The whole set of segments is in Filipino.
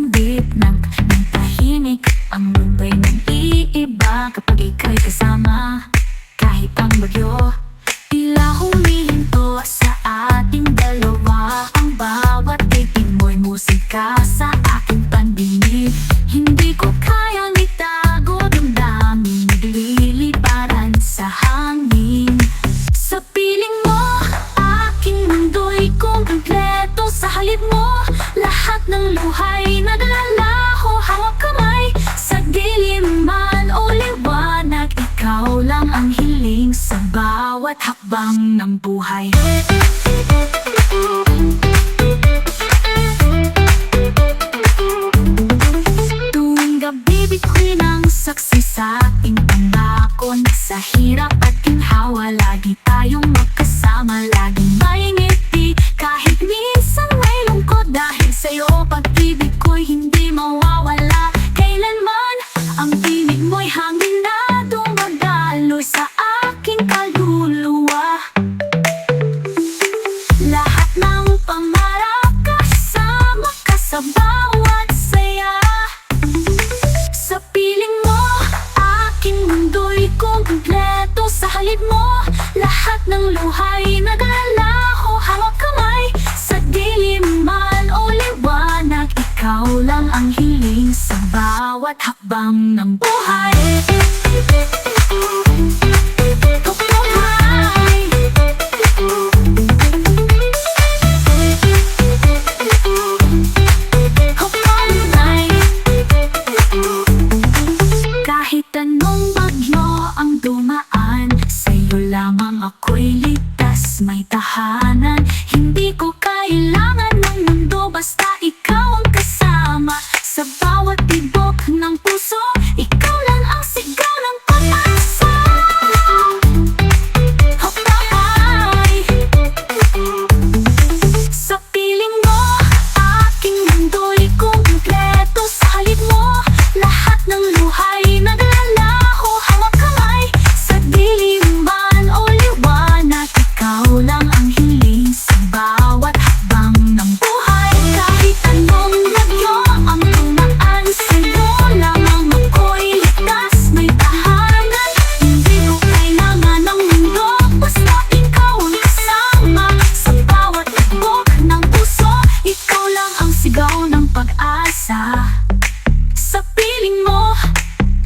sambit ng tahimik. Ang munda'y nag-iiba kapag ika'y kasama. Kahit ang bagyo, tila humihinto sa ating dalawa. Ang bawat titig mo'y musika sa aking pandinig. Hindi ko kayang itago damdamin, nagliliparan sa hangin. Sa piling mo, aking mundo'y kumpleto. Sa halip mo, lahat ng luhay naglalaho. Hawak kamay, sa dilim man o liwanag, ikaw lang ang hiling sa bawat hakbang ng buhay. Tuwing gabi bituin ang saksi sa ating pangako. Sa hirap at ginhawa, lagi tayong magkasama. Laging may ngiti, kahit minsan may lungkot. Dahil sa'yo, pag-ibig ko'y hindi mawawala kailanman. Ang tinig mo'y hangin na dumadaloy sa aking kaluluwa. Lahat ng pangarap kasama ka sa bawat saya. Sa piling mo, aking mundo'y kumpleto. Sa halip mo, lahat ng luhay naglalaho. Hawak kamay, sa dilim man o liwanag, ikaw lang ang hiling sa bawat hakbang ng buhay. Kahit anong bagyo ang dumaan, sa'yo lamang ako'y ligtas, may tahanan. Hindi ko kailangan ng mundo, basta ikaw ang kasama. Sa bawat tibok ng puso, ikaw lang ang sigaw ng pag-asa. Hopay! Sa piling mo, aking mundo'y kumpleto. Sa halip mo, lahat ng luhay naglalaho. Hawak kamay, sa dilim man o liwanag, ikaw lang ang hiling sa bawat hakbang ng buhay. Kahit anong bagyo ang dumaan, sa'yo lamang ako'y ligtas, may tahanan. Hindi ko kailangan ng mundo, basta ikaw ang kasama. Sa bawat tibok ng puso, ikaw lang ang sigaw ng pag-asa. Sa piling mo,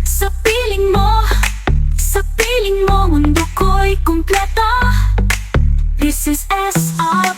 sa piling mo, sa piling mo, mundo ko'y kumpleto. This is SR